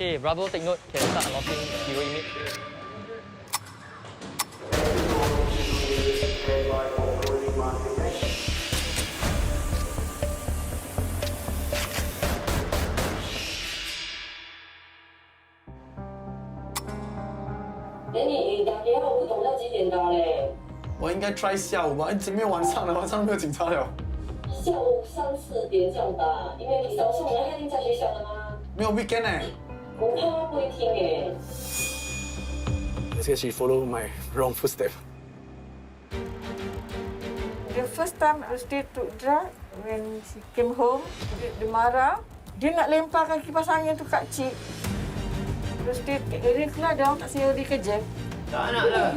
Okay, Bravo, take note. Can start unlocking hero image.你打电话我不懂要几点打嘞？我应该 try 下午吧，一直没有晚上了，晚上没有警察了。下午3、4点这样打，因为你早上人他已经在学校了吗？没有 weekend 我怕他不会听诶。Because she followed my wrong footstep. The first time Rusdi took drug, when she came home, dia marah. Dia nak lemparkan kipas angin tu kat cik. Rusdi dia keluar dah tak saya dia kerja. Tak nak lah.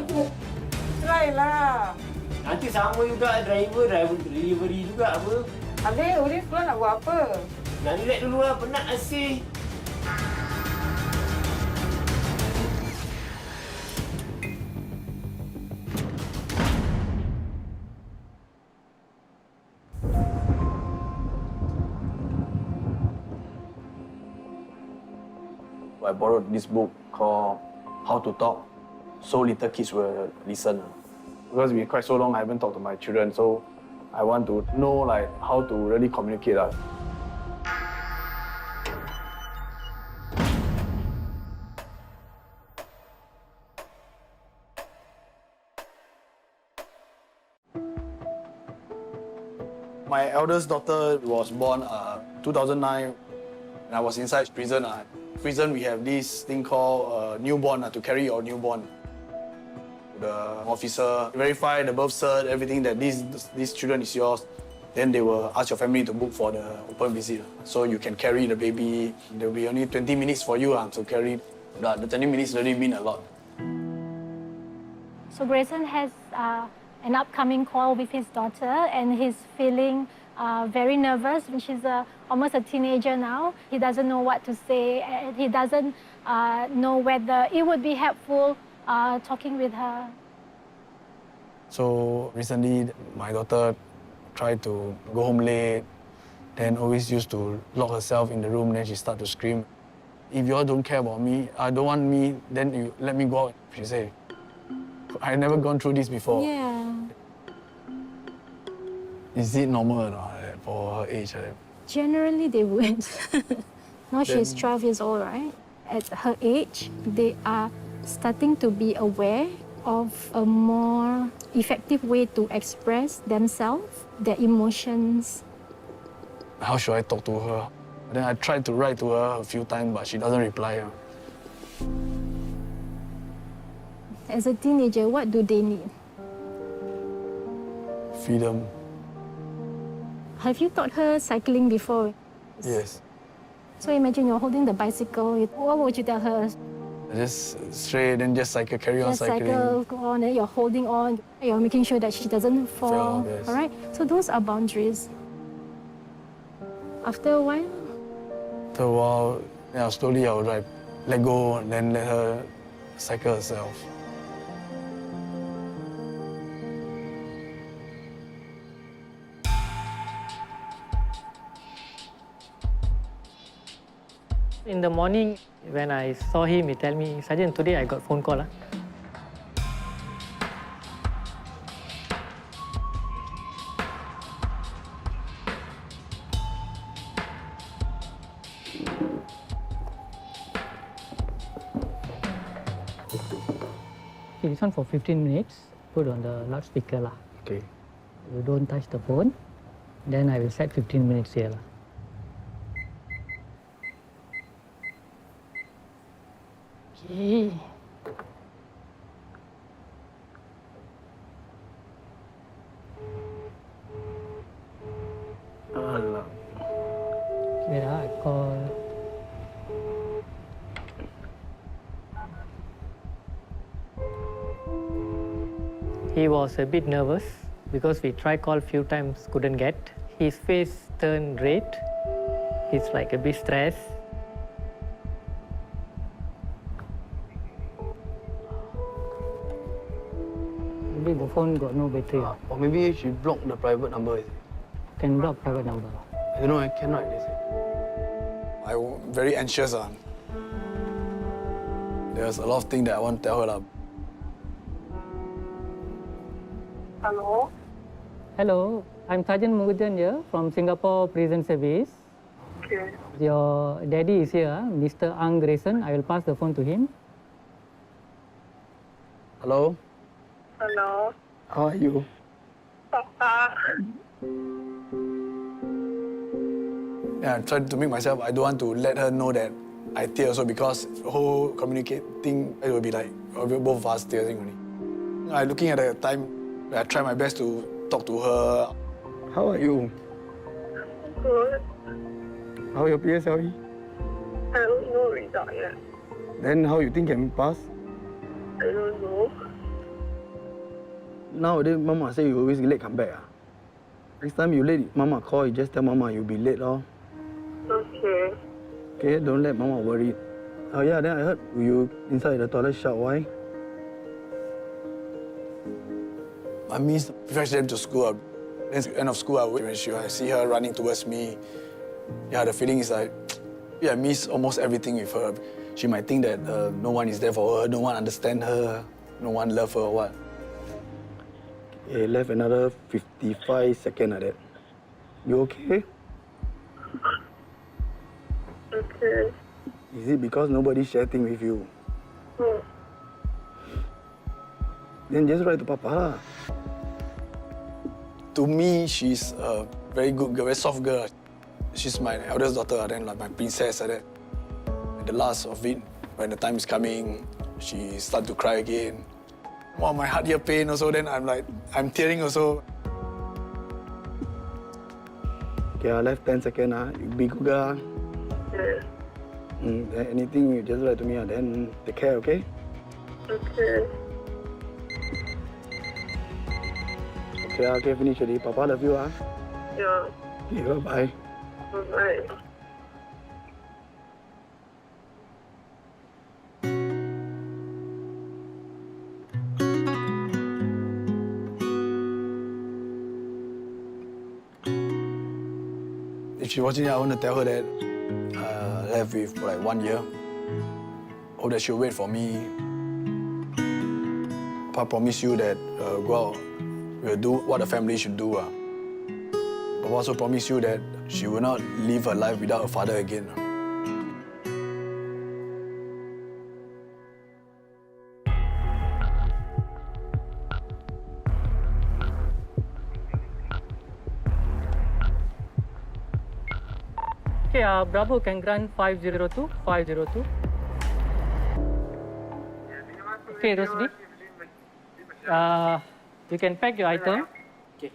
Try lah. Nanti sama juga driver delivery juga apa. Habis Uri keluar nak buat apa? Nak relax dulu lah, penat asyik. I borrowed this book called How to Talk, so little kids will listen. Because it's been quite so long I haven't talked to my children, so I want to know like how to really communicate. My eldest daughter was born 2009, and I was inside prison. Prison, we have this thing called newborn, to carry your newborn. The officer verify the birth cert, everything that this children is yours. Then they will ask your family to book for the open visit. So you can carry the baby. There will be only 20 minutes for you to carry. But the 20 minutes really mean a lot. So Graceson has an upcoming call with his daughter, and he's feeling very nervous. She's almost a teenager now. He doesn't know what to say, and he doesn't know whether it would be helpful talking with her. So recently, my daughter tried to go home late, then always used to lock herself in the room, then she started to scream. If you all don't care about me, I don't want me, then you let me go out, she said. I've never gone through this before. Yeah. Is it normal or not for her age? Generally, they would. Now she's 12 years old, right? At her age, they are starting to be aware of a more effective way to express themselves, their emotions. How should I talk to her? Then I tried to write to her a few times, but she doesn't reply. As a teenager, what do they need? Freedom. Have you taught her cycling before? Yes. So imagine you're holding the bicycle. What would you tell her? Just straight and just cycle, carry on Just cycling. cycle, go on, and you're holding on. You're making sure that she doesn't fall. Yes. All right? So those are boundaries. After a while, After a while, slowly I would let go and then let her cycle herself. In the morning, when I saw him, he tell me, Sergeant, today I got phone call. Okay, this one for 15 minutes. Put on the loudspeaker. Okay. You don't touch the phone. Then I will set 15 minutes here. Okay. Alah. Okay, I call. He was a bit nervous because we tried call few times, couldn't get. His face turned red. He's like a bit stressed. Maybe the phone got no battery. Or maybe she blocked the private number. Can block private number. I don't know, I cannot. I'm very anxious. There's a lot of things that I want to tell her. Hello. Hello, I'm Sergeant Mugudan here from Singapore Prison Service. Okay. Your daddy is here, Mr. Graceson. I will pass the phone to him. Hello? Hello. How are you? Papa. Yeah, I'm trying to make myself, I don't want to let her know that I tear also because the whole communicating, it will be like both of us tearing only. I'm looking at the time, I try my best to talk to her. How are you? Good. How your PSLE? I don't know result yet. Then how you think can pass? I don't know. Nowadays, Mama say you always late come back. Next time you late, Mama call, you just tell Mama you'll be late. Okay. Okay, don't let Mama worry. Oh yeah, then I heard you inside the toilet shout. Why? I miss fetch them to school. Then at the end of school, when I see her running towards me, yeah, the feeling is like, yeah, I miss almost everything with her. She might think that no one is there for her, no one understand her, no one love her or what. Okay, left another 55 seconds like that. You okay? Okay. Is it because nobody share things with you? Then just write to Papa lah. To me, she's a very good girl, very soft girl. She's my eldest daughter, then like my princess like that. At the last of it, when the time is coming, she start to cry again. Wow, my heart here pain also, then I'm tearing also. Okay, I left 10 seconds. You be good girl. Yes. Anything, you just write to me. Then take care, okay? Okay. Okay, finish already. Papa love you. Yeah. Okay, bye-bye. Bye. If she's watching it, I want to tell her that I left with for like 1 year. Hope that she'll wait for me. I promise you that go out, we'll do what a family should do. But I also promise you that she will not live her life without her father again. Okay, Bravo can grant 502, 502. Okay, Rusdi. You can pack your item. Okay.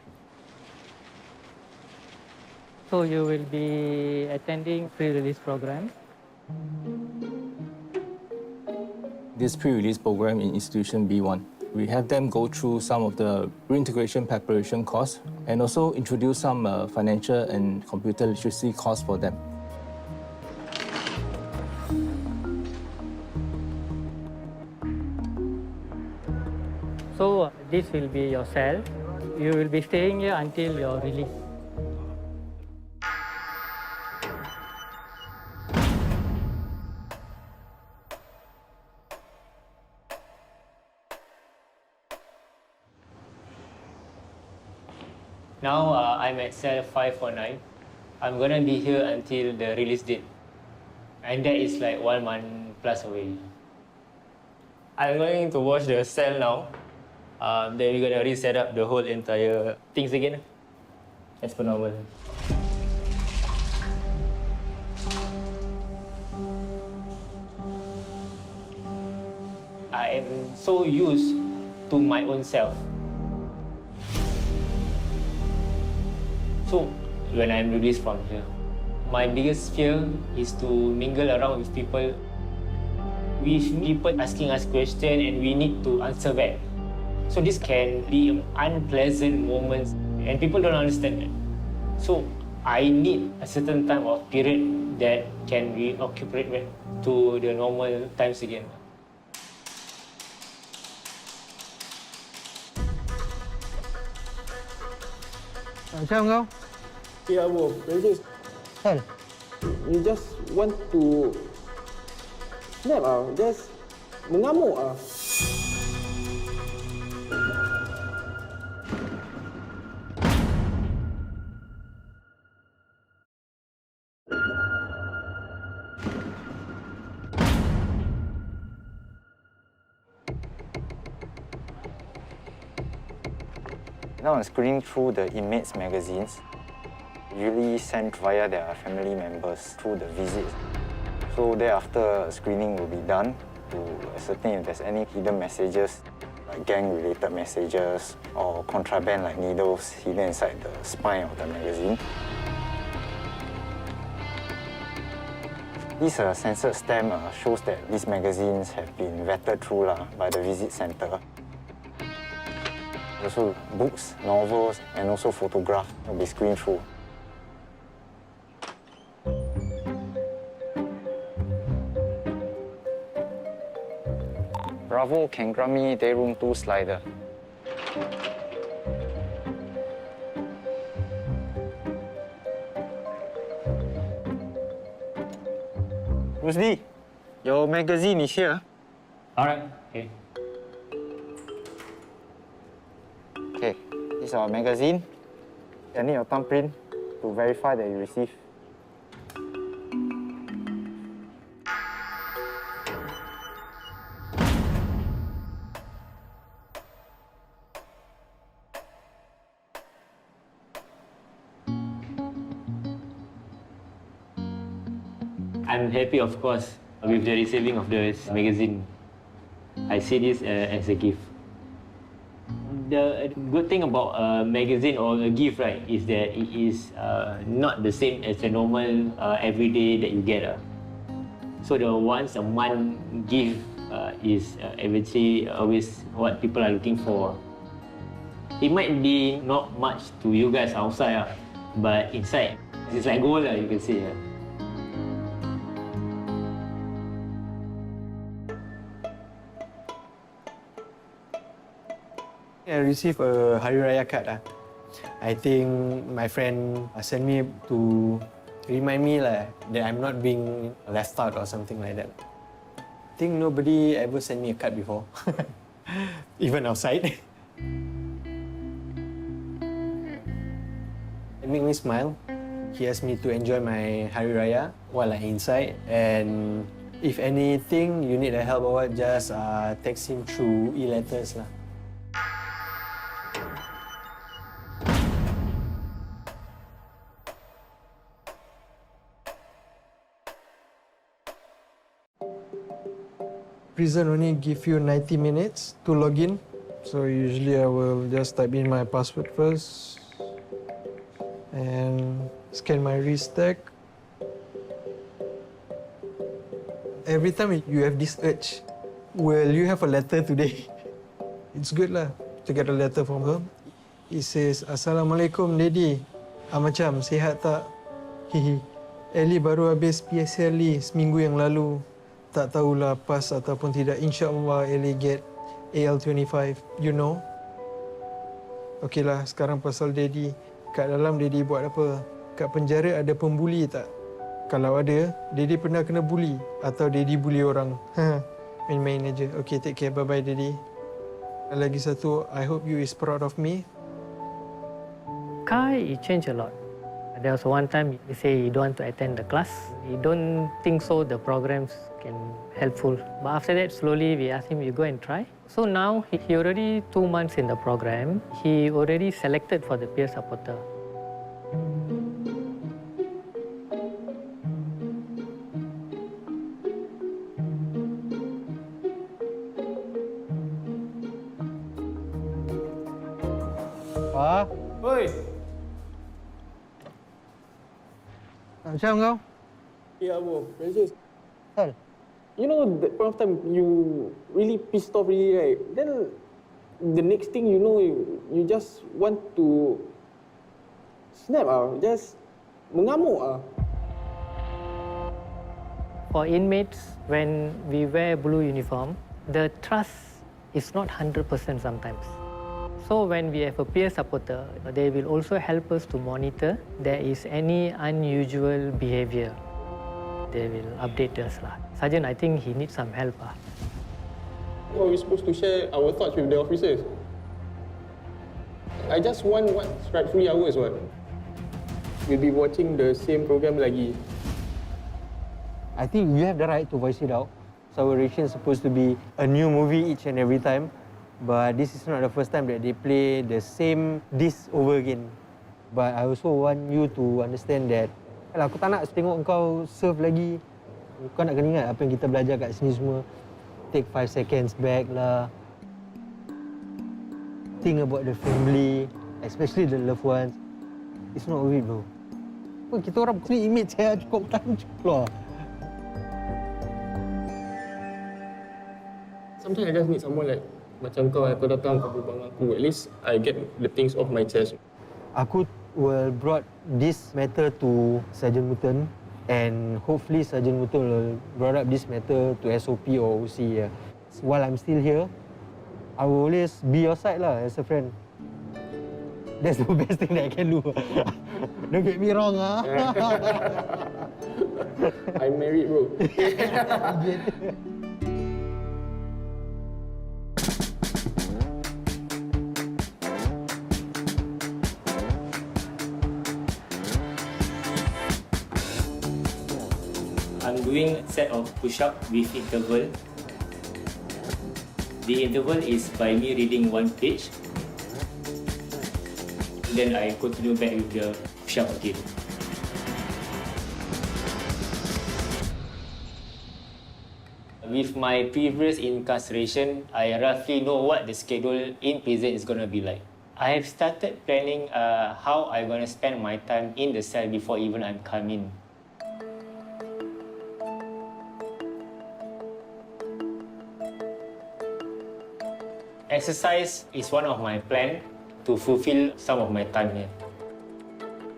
So you will be attending pre-release program. This pre-release program in Institution B1, we have them go through some of the reintegration preparation course and also introduce some financial and computer literacy course for them. So this will be your cell. You will be staying here until your release. Now I'm at cell 549. I'm gonna be here until the release date. And that is like 1 month plus away. I'm going to watch the cell now. Then we're gonna reset up the whole entire things again. As per normal. I am so used to my own self. So, when I'm released from here, my biggest fear is to mingle around with people asking us questions and we need to answer back. So this can be unpleasant moments and people don't understand that. So I need a certain time of period that can be occupied back to the normal times again. Sao không? Yeah, bro. Sao? You just want to snap out. Just Mengamuk ah. Now I'm screening through the inmates' magazines, usually sent via their family members through the visits. So thereafter, screening will be done to ascertain if there's any hidden messages, like gang-related messages or contraband like needles hidden inside the spine of the magazine. This censored stamp shows that these magazines have been vetted through by the visit center. Also books, novels, and also photographs will be screened through. Bravo can grant me day room 2 slider. Rusdi, your magazine is here. Alright, okay. Okay, this is our magazine. I need your thumbprint to verify that you received. I'm happy, of course, with the receiving of this magazine. I see this as a gift. The good thing about a magazine or a gift, right, is that it is not the same as the normal everyday that you get. So the once a month gift is eventually always what people are looking for. It might be not much to you guys outside, but inside, it's like gold, you can see. I received a Hari Raya card. I think my friend sent me to remind me that I'm not being left out or something like that. I think nobody ever sent me a card before, even outside. It made me smile. He asked me to enjoy my Hari Raya while I'm inside, and if anything you need help or what, just text him through e-letters lah. Prison only give you 90 minutes to log in. So usually I will just type in my password first and scan my wrist tag. Every time you have this urge, will you have a letter today? It's good lah to get a letter from her. It says, Assalamualaikum Lady. Macam, sihat tak? Hihi. Ellie baru habis PSLE seminggu yang lalu. Tak tahulah pas ataupun tidak. InsyaAllah Ellie get AL25. You know? Okeylah, sekarang pasal Daddy. Kat dalam Daddy buat apa? Kat penjara ada pembuli tak? Kalau ada, Daddy pernah kena bully. Atau Daddy bully orang. Main-main aja. Okay, take care. Bye-bye Daddy. Lagi satu, I hope you is proud of me. Khai, he changed a lot. There was one time he say he don't want to attend the class. He don't think so the programs can helpful. But after that, slowly we asked him, you go and try. So now he already 2 months in the program. He already selected for the peer supporter. Pa? Oi! Macam kau? Yeah, bro. Precious. Hal? You know, that point of time, you really pissed off really, right? Then, the next thing you know, you just want to snap just mengamuk For inmates, when we wear blue uniform, the trust is not 100% sometimes. So when we have a peer supporter, they will also help us to monitor there is any unusual behavior. They will update us. Sergeant, I think he needs some help. How are we supposed to share our thoughts with the officers? I just want what's rightfully ours, what? We'll be watching the same program lagi. I think you have the right to voice it out. So our reaction is supposed to be a new movie each and every time. But this is not the first time that they play the same dish over again. But I also want you to understand that aku tak nak tengok kau serve lagi. Kau nak kena ingat apa yang kita belajar kat sini semua. Take 5 seconds back lah. Think about the family, especially the loved ones. It's not worth it, bro. Kita orang ni image saya cukup tahu keluar. Sometimes I just need someone like macam kau datang kau berbang aku. At least I get the things off my chest. Aku will brought this matter to Sergeant Mutton and hopefully Sergeant Mutton will brought up this matter to SOP or OC. While I'm still here, I will always be your side lah as a friend. That's the best thing that I can do. Don't get me wrong, ah. I'm married, bro. I'm doing a set of push-up with interval. The interval is by me reading one page. Then I continue back with the push-up again. With my previous incarceration, I roughly know what the schedule in prison is going to be like. I have started planning how I'm going to spend my time in the cell before even I'm coming. Exercise is one of my plans to fulfill some of my time here.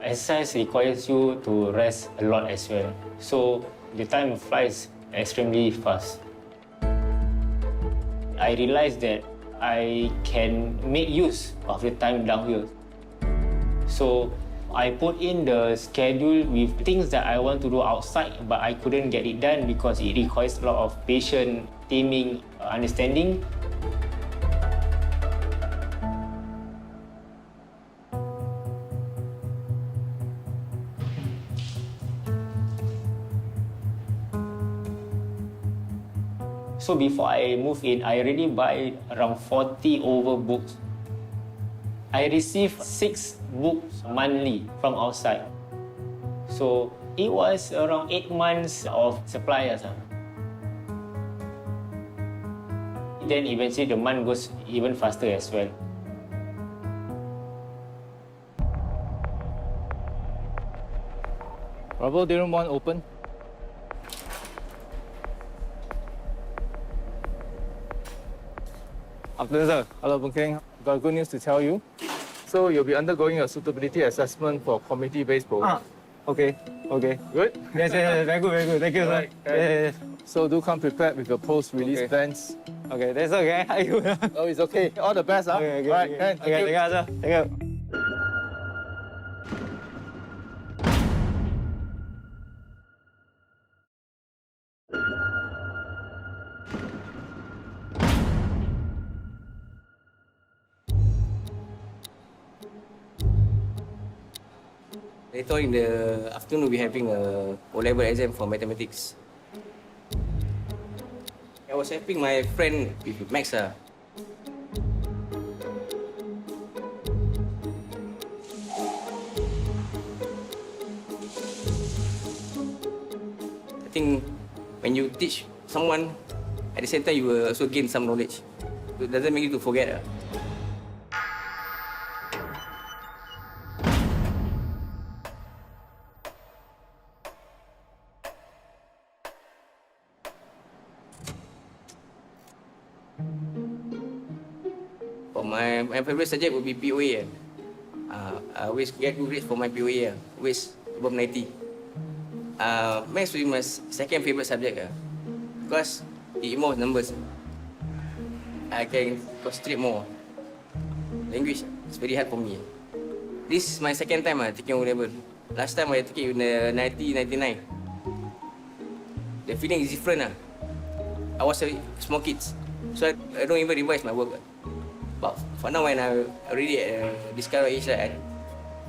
Exercise requires you to rest a lot as well. So the time flies extremely fast. I realized that I can make use of the time down here. So I put in the schedule with things that I want to do outside, but I couldn't get it done because it requires a lot of patience, teaming, understanding. So before I move in, I already buy around 40 over books. I receive 6 books monthly from outside. So it was around 8 months of supplies. Then eventually the month goes even faster as well. Bravo, day room 1 open. Afternoon, sir. Hello, Boon Keng. Got good news to tell you. So you'll be undergoing a suitability assessment for community-based program. Okay. Good? Yes, very good. Thank you, sir. Right. Yes. So do come prepared with your post-release plans. Okay, that's okay. Thank you. Oh, it's okay. All the best, huh? Okay. All right, thank you. Thank you, sir. Thank you. Later in the afternoon, we'll be having a O-level exam for mathematics. I was helping my friend with maths. I think when you teach someone, at the same time you will also gain some knowledge. It doesn't make you to forget. My favorite subject would be POA. I always get good grades for my POA. Always above 90. Maths will be my second favorite subject because it involves numbers. I can concentrate more. Language is very hard for me. This is my second time taking O-level. Last time I took it in 1999. The feeling is different. I was a small kid. So I don't even revise my work. But for now, when I'm already at this kind of age, I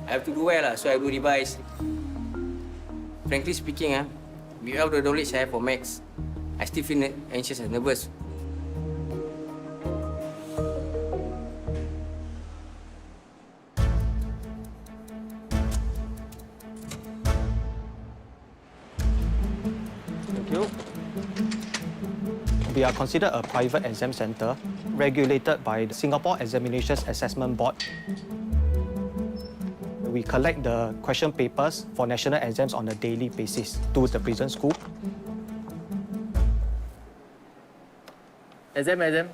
have to do well, so I do revise. Frankly speaking, without the knowledge I have for maths, I still feel anxious and nervous. Thank you. We are considered a private exam center regulated by the Singapore Examinations Assessment Board. We collect the question papers for national exams on a daily basis to the prison school. Exam.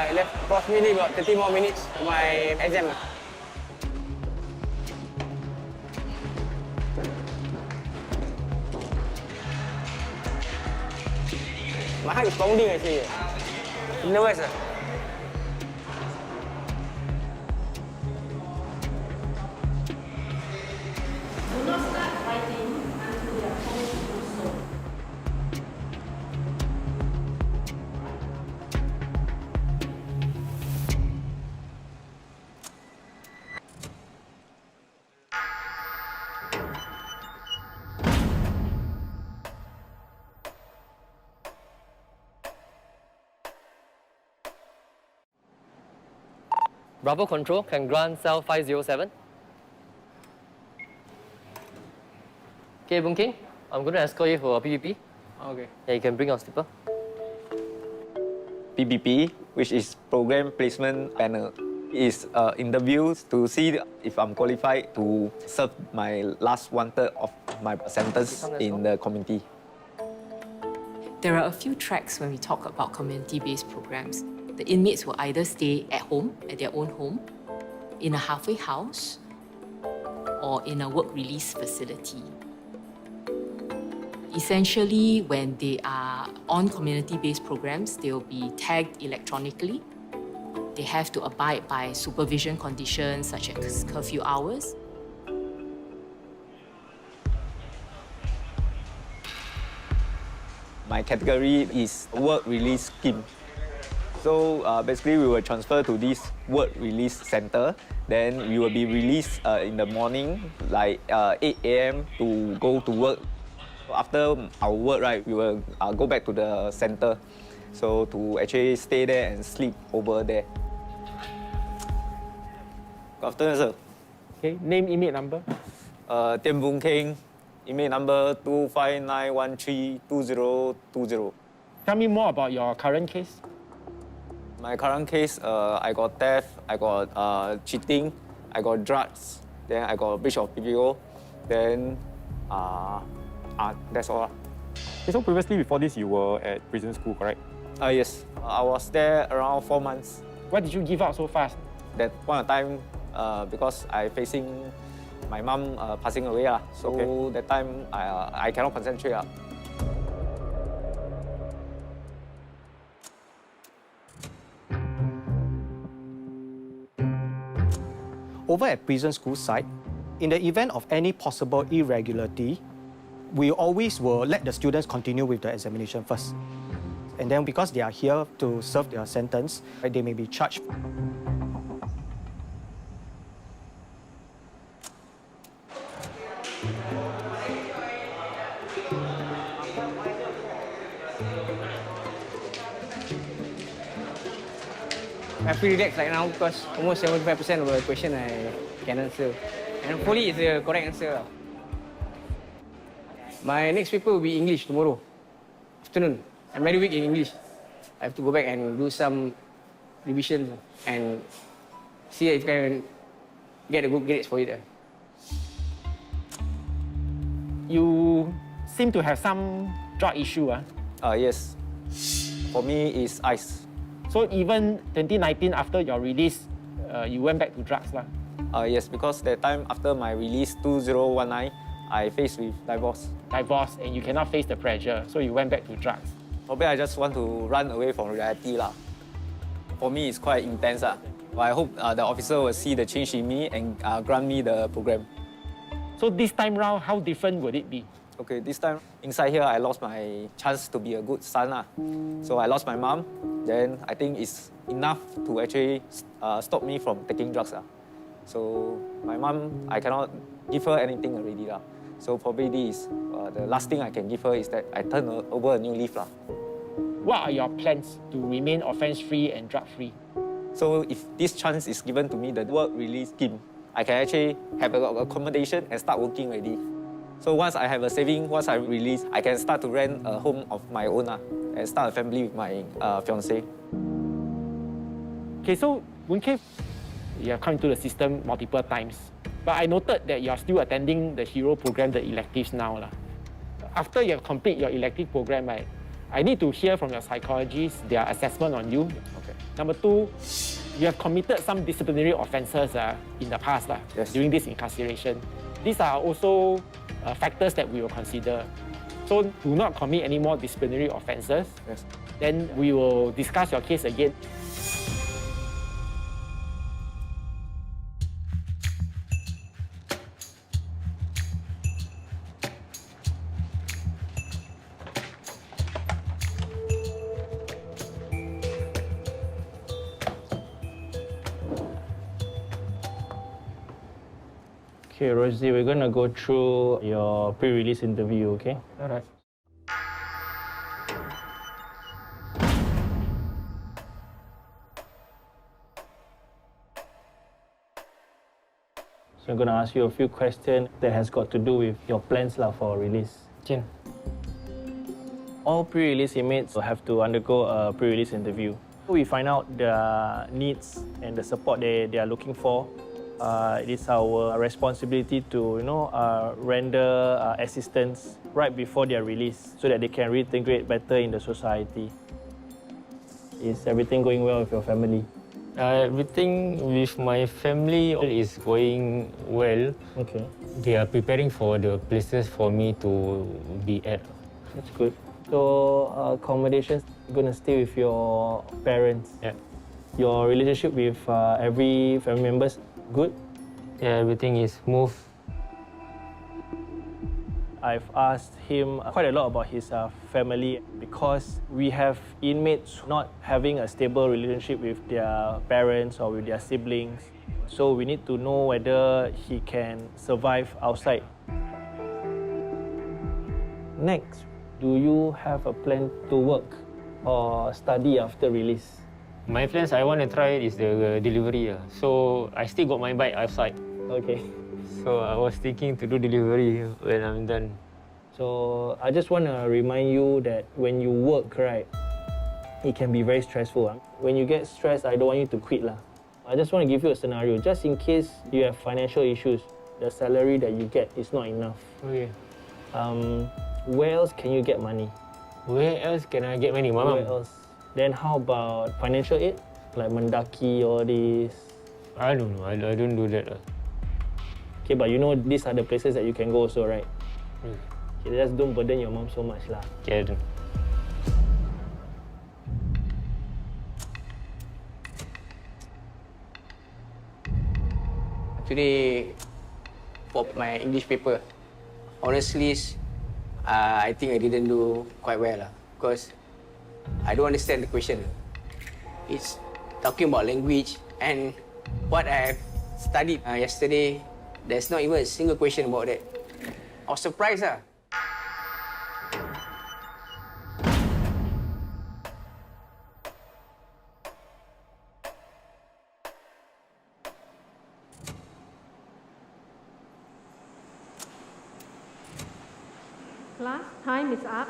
Left approximately about 30 more minutes to my exam. My heart is pounding actually. I'm nervous. Do not start writing until you are told to do so. Bravo Control can grant cell 507. Okay, Boon Keng, I'm going to escort you for PPP. Okay. Yeah, you can bring your slipper. PPP, which is Program Placement Panel, is interviews to see if I'm qualified to serve my last 1/3 of my sentence in the community. There are a few tracks when we talk about community-based programs. The inmates will either stay at home, at their own home, in a halfway house, or in a work release facility. Essentially, when they are on community-based programs, they will be tagged electronically. They have to abide by supervision conditions such as curfew hours. My category is work release scheme. So basically, we will transfer to this work release center. Then we will be released in the morning, like 8 a.m. to go to work. After our work, right, we will go back to the center. So to actually stay there and sleep over there. Good afternoon, sir. Okay, name, inmate number. Boon Keng, inmate number 259132020. Tell me more about your current case. My current case, I got theft, I got cheating, I got drugs, then I got a breach of PPO, then that's all. Okay, so previously, before this, you were at prison school, correct? Yes. I was there around 4 months. Why did you give up so fast? That point of time, because I facing my mom passing away, so Okay. that time I cannot concentrate. Over at prison school site, in the event of any possible irregularity, we always will let the students continue with the examination first. And then because they are here to serve their sentence, they may be charged. I feel relaxed right now because almost 75% of the question I can answer. And hopefully it's the correct answer. My next paper will be English tomorrow, afternoon. I'm very weak in English. I have to go back and do some revision and see if I can get a good grades for it. You seem to have some drug issue. Yes. For me, it's ice. So even 2019, after your release, you went back to drugs? Yes, because that time after my release 2019, I faced with divorce. Divorce, and you cannot face the pressure, so you went back to drugs. Probably I just want to run away from reality. For me, it's quite intense. I hope the officer will see the change in me and grant me the program. So this time round, how different would it be? Okay, this time inside here, I lost my chance to be a good son. So I lost my mom. Then I think it's enough to actually stop me from taking drugs. So my mom, I cannot give her anything already. So probably this, the last thing I can give her is that I turn over a new leaf. What are your plans to remain offence-free and drug-free? So if this chance is given to me, the work release scheme, I can actually have a accommodation and start working already. So once I have a saving, once I release, I can start to rent a home of my own and start a family with my fiancée. Okay, so Boon Keng, you have come into the system multiple times. But I noted that you are still attending the Hero program, the electives now. After you have completed your elective program, right, I need to hear from your psychologists their assessment on you. Okay. Number two, you have committed some disciplinary offences in the past during this incarceration. These are also factors that we will consider. So do not commit any more disciplinary offences. Yes. Then we will discuss your case again. Okay, Rusdi, we're going to go through your pre-release interview, okay? All right. So I'm going to ask you a few questions that has got to do with your plans for release. Chin. All pre-release inmates will have to undergo a pre-release interview. We find out the needs and the support they are looking for. It is our responsibility to, render assistance right before they are released so that they can reintegrate better in the society. Is everything going well with your family? Everything with my family is going well. Okay. They are preparing for the places for me to be at. That's good. So accommodations, you're going to stay with your parents? Yeah. Your relationship with every family members, good? Yeah, everything is smooth. I've asked him quite a lot about his family because we have inmates not having a stable relationship with their parents or with their siblings. So we need to know whether he can survive outside. Next, do you have a plan to work or study after release? My plans I want to try is the delivery. So I still got my bike outside. Okay. So I was thinking to do delivery when I'm done. So I just want to remind you that when you work, right, it can be very stressful. When you get stressed, I don't want you to quit. I just want to give you a scenario, just in case you have financial issues, the salary that you get is not enough. Okay. Where else can you get money? Where else can I get money, Mama? Where else? Then how about financial aid? Like Mendaki, all this? I don't know. I don't do that. Okay, but you know these are the places that you can go also, right? Okay, just don't burden your mom so much. Okay, I don't. Today, for my English paper, honestly, I think I didn't do quite well because I don't understand the question. It's talking about language and what I have studied yesterday. There's not even a single question about that. I was surprised. Class, time is up.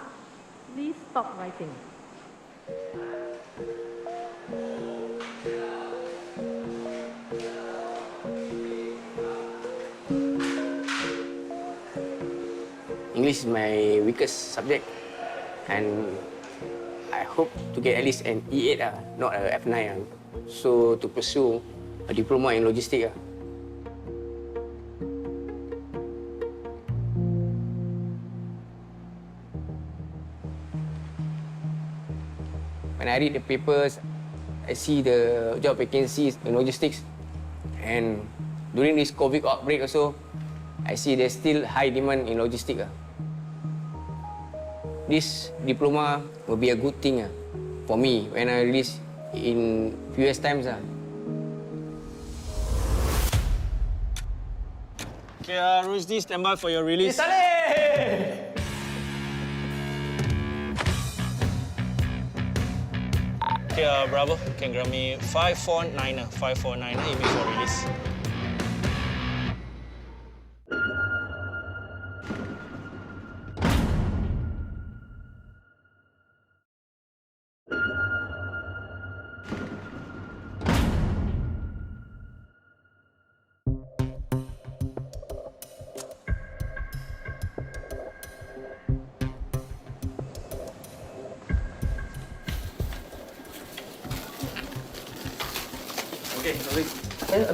Please stop writing. English is my weakest subject, and I hope to get at least an E8, not a F9. So to pursue a diploma in logistics. When I read the papers, I see the job vacancies in logistics, and during this COVID outbreak also, I see there's still high demand in logistics. This diploma will be a good thing for me when I release in few years times. Okay, Rusdi, stand by for your release. Okay, Bravo, can grant me 549, 549, aiming for release.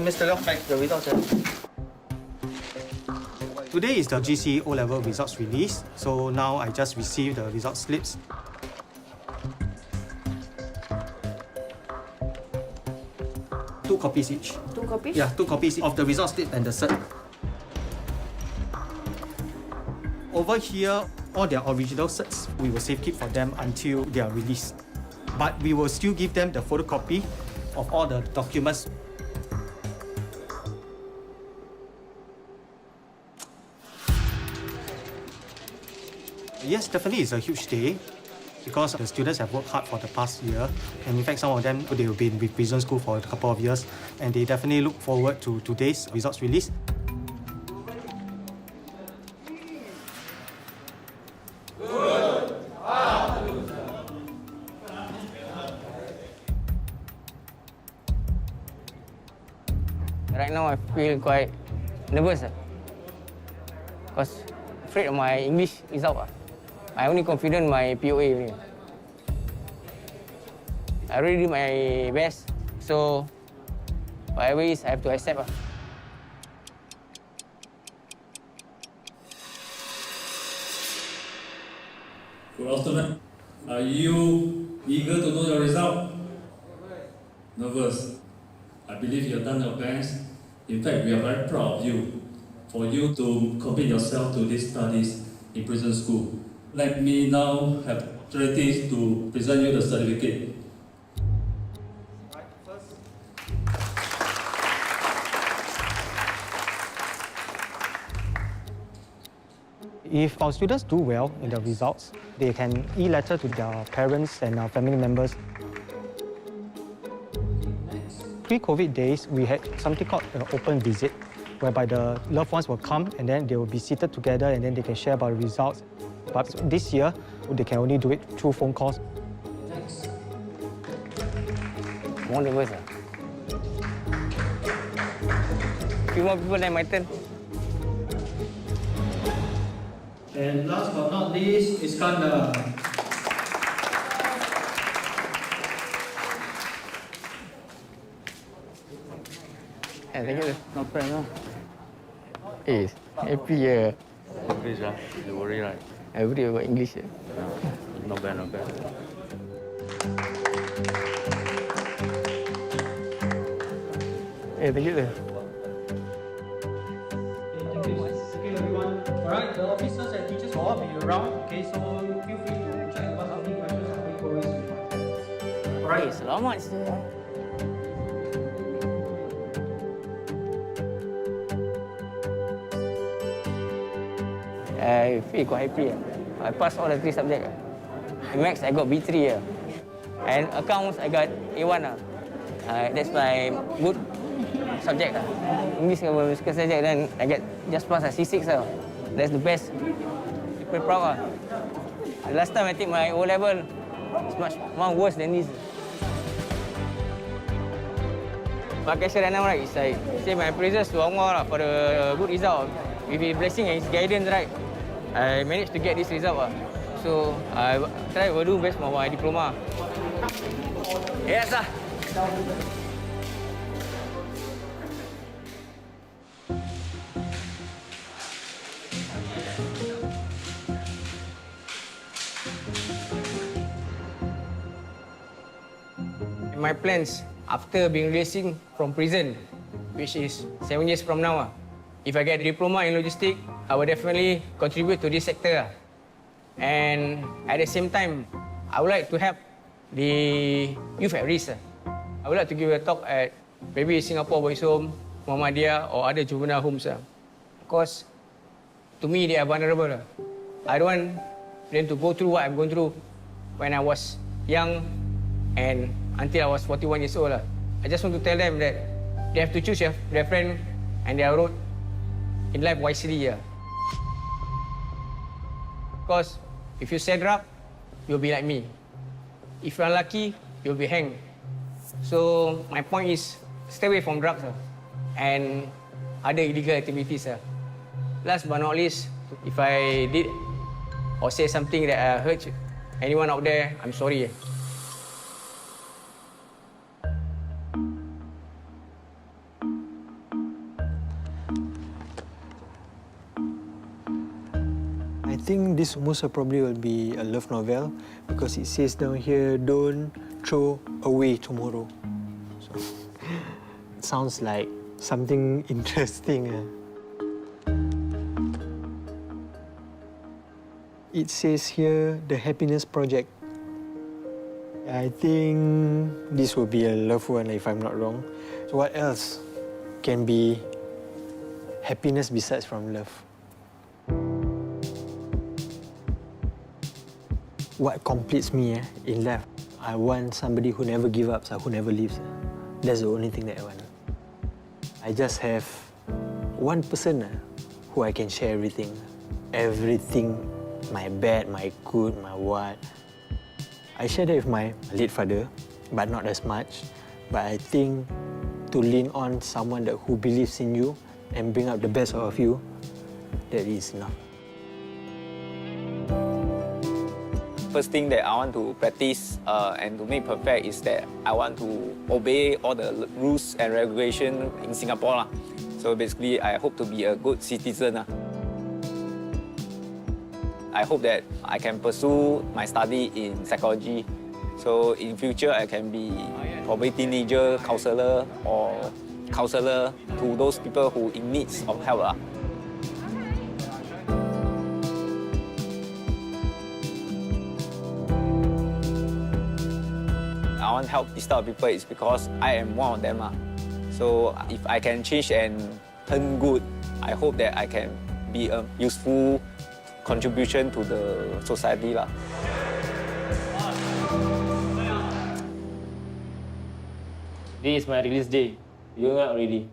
Mr. Leong, back the results. Today is the GCE O-level results release, so now I just received the result slips. Two copies each. 2 copies? Yeah, 2 copies of the result slip and the cert. Over here, all their original certs, we will safekeep for them until they are released. But we will still give them the photocopy of all the documents. Yes, definitely it's a huge day because the students have worked hard for the past year, and in fact some of them, they have been with prison school for a couple of years, and they definitely look forward to today's results release. Right now I feel quite nervous because afraid of my English result. I only confident my POA only. I already did my best, so whatever it is, I have to accept. Good afternoon. Are you eager to know your result? Nervous? I believe you have done your best. In fact, we are very proud of you for you to commit yourself to these studies in prison school. Let me now have ready to present you the certificate. If our students do well in the results, they can e-letter to their parents and family members. Pre-COVID days, we had something called an open visit, whereby the loved ones will come and then they will be seated together and then they can share about the results. But this year, they can only do it through phone calls. More nervous. Few more people than my turn. And last but not least, Iskandar. Thank you. Not bad, huh? Happy yeah. English, huh? You worry, right? Every day about English. Not bad, not bad. Thank you. Okay, everyone. Alright, the officers and teachers will all be around. Okay, so feel free to check and ask any questions or any queries you want. Alright, selamat. I feel quite happy. I passed all the 3 subjects. In Maths, I got B3. And Accounts, I got A1. That's my good subject. English is my weakest subject, then I get just pass C6. That's the best. Super proud. The last time I take my O-level, it's much more worse than this. Like I said right, it's like say my praises to Allah for the good result. With His blessing and His guidance, right, I managed to get this result. So I try to do best for my diploma. Yes, sir. my plans after being releasing from prison, which is 7 years from now. If I get a diploma in logistics, I will definitely contribute to this sector. And at the same time, I would like to help the youth at risk. I would like to give a talk at maybe Singapore Boys Home, Muhammadiyah, or other juvenile homes. Because to me, they are vulnerable. I don't want them to go through what I'm going through when I was young and until I was 41 years old. I just want to tell them that they have to choose their friend and their road in life wisely. Because if you sell drugs, you'll be like me. If you're unlucky, you'll be hanged. So my point is, stay away from drugs and other illegal activities. Last but not least, if I did or say something that hurt anyone out there, I'm sorry. I think this most probably will be a love novel because it says down here, don't throw away tomorrow. So, it sounds like something interesting. It says here, the Happiness Project. I think this will be a love one if I'm not wrong. So what else can be happiness besides from love? What completes me in life? I want somebody who never gives up, who never leaves. That's the only thing that I want. I just have one person who I can share everything. Everything, my bad, my good, my what. I share that with my late father, but not as much. But I think to lean on someone who believes in you and bring out the best out of you, that is enough. First thing that I want to practice and to make perfect is that I want to obey all the rules and regulations in Singapore. So basically, I hope to be a good citizen. I hope that I can pursue my study in psychology. So in future, I can be probably teenager counselor or counselor to those people who in need of help. I want to help this type of people is because I am one of them. So if I can change and turn good, I hope that I can be a useful contribution to the society. This is my release day. You're not ready.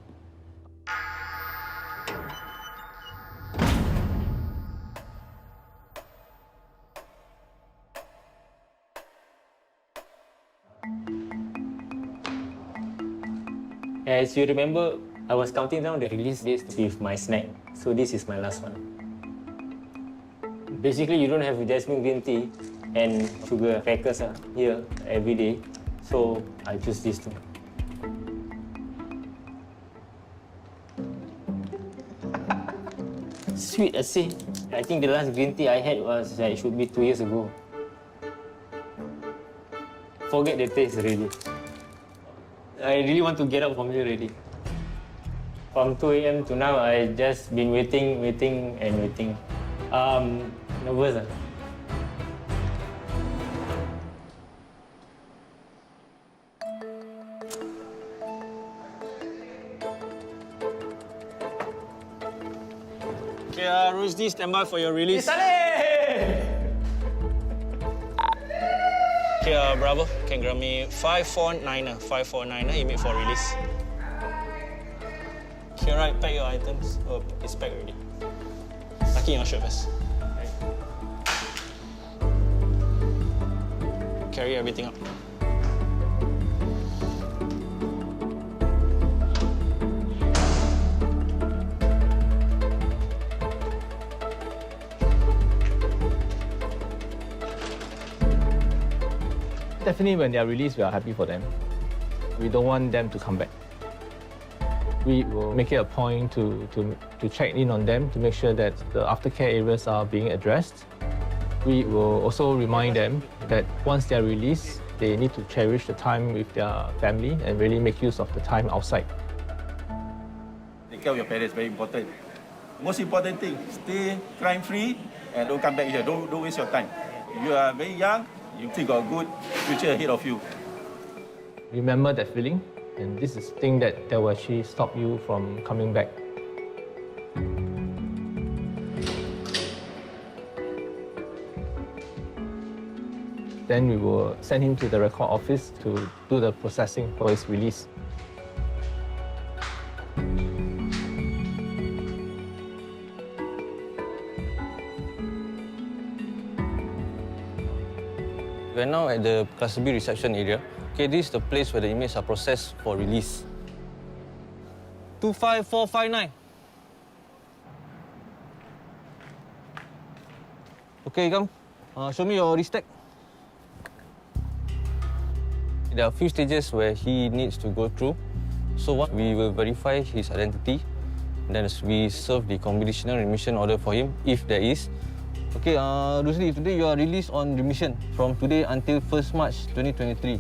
As you remember, I was counting down the release days with my snack. So this is my last one. Basically, you don't have jasmine green tea and sugar crackers here every day. So I choose this two. Sweet, I say. I think the last green tea I had was should be 2 years ago. Forget the taste already. I really want to get out from here already. From 2 a.m. to now, I just been waiting. Nervous. Okay, Rusdi, stand by for your release. Okay, Bravo, can grab me 549er. 549er, you meet for release. Okay, right, pack your items. Oh, it's packed already. Tuck in your shirt first. Carry everything up. Definitely when they are released, we are happy for them. We don't want them to come back. We will make it a point to check in on them to make sure that the aftercare areas are being addressed. We will also remind them that once they are released, They need to cherish the time with their family and really make use of the time outside. Take care of your parents, very important. Most important thing, stay crime-free and don't come back here. Don't waste your time. You are very young, you still got a good future ahead of you. Remember that feeling, and this is the thing that will actually stop you from coming back. Then we will send him to the record office to do the processing for his release. We are now at the Class B reception area. Okay, this is the place where the inmates are processed for release. 25459. Okay, come. Show me your wrist tag. There are a few stages where he needs to go through. So what we will verify his identity. Then we serve the conditional remission order for him, if there is. Okay, Rusdi, today you are released on remission from today until 1st March 2023.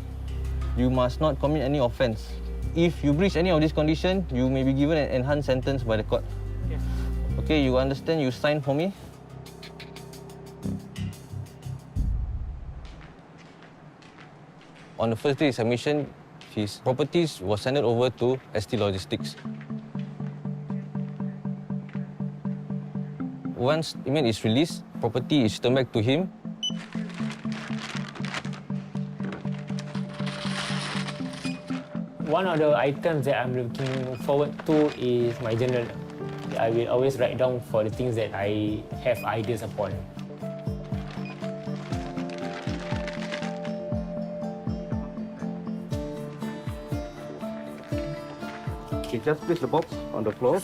You must not commit any offence. If you breach any of these conditions, you may be given an enhanced sentence by the court. Yes. Okay, you understand? You sign for me? On the first day of submission, his properties were handed over to ST Logistics. Once inmate is released, property is returned back to him. One of the items that I'm looking forward to is my journal. I will always write down for the things that I have ideas upon. Okay, just place the box on the floor.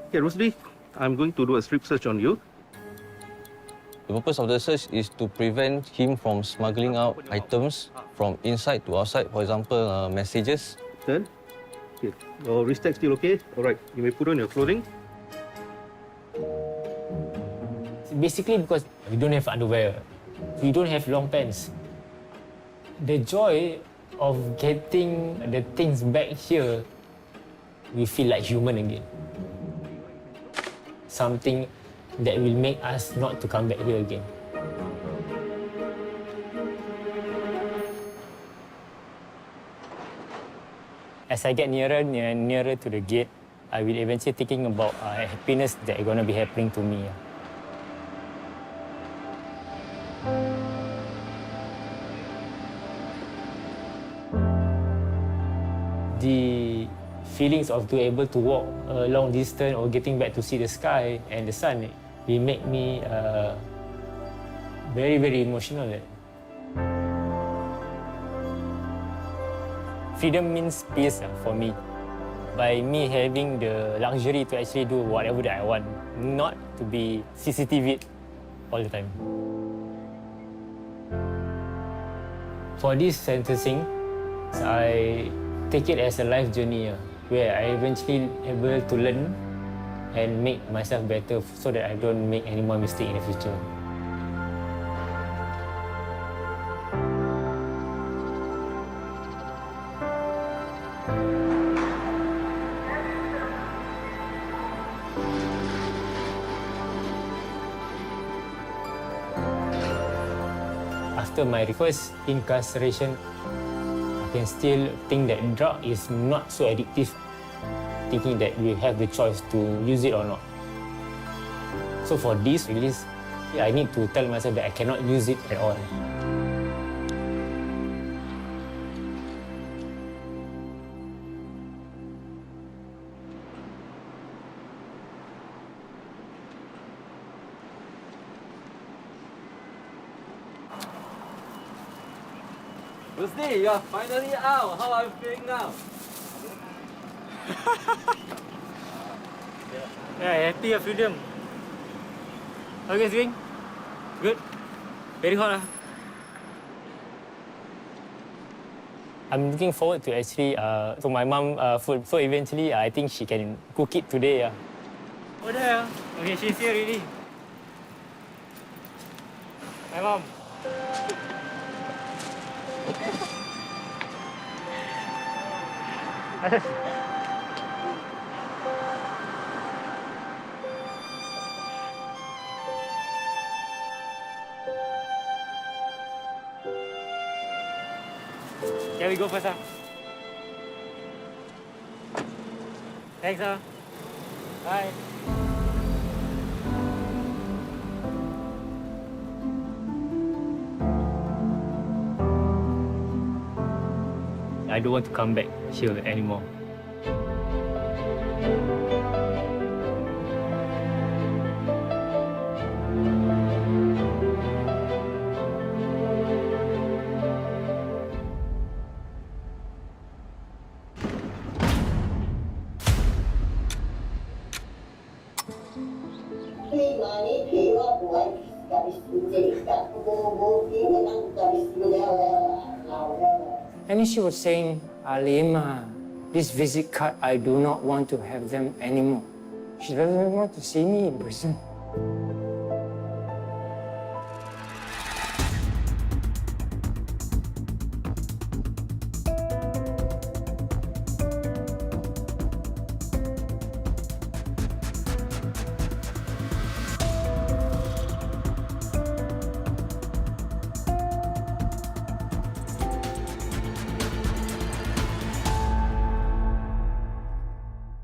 Okay, Rusdi, I'm going to do a strip search on you. The purpose of the search is to prevent him from smuggling out items from inside to outside, for example, messages. Turn. Okay, your wrist tag still okay? All right, you may put on your clothing. Basically, because we don't have underwear, we don't have long pants. The joy of getting the things back here, we feel like human again. Something that will make us not to come back here again. As I get nearer and nearer to the gate, I will eventually thinking about happiness that is going to be happening to me. The feelings of to able to walk a long distance or getting back to see the sky and the sun, will make me very, very emotional. Freedom means peace for me. By me having the luxury to actually do whatever that I want, not to be CCTV all the time. For this sentencing, I take it as a life journey where I eventually able to learn and make myself better so that I don't make any more mistakes in the future. After my first incarceration, I can still think that drug is not so addictive, thinking that we have the choice to use it or not. So for this release, I need to tell myself that I cannot use it at all. Rusdi, you are finally out. How are you feeling now? Yeah, happy freedom. How you guys doing? Good? Very hot. I'm looking forward to actually for my mom food. So eventually, I think she can cook it today. Oh there. Okay, she's here already. My mom. Can we go first? Thanks. Bye. I don't want to come back here anymore. And she was saying, Alim, this visit card, I do not want to have them anymore. She doesn't want to see me in prison.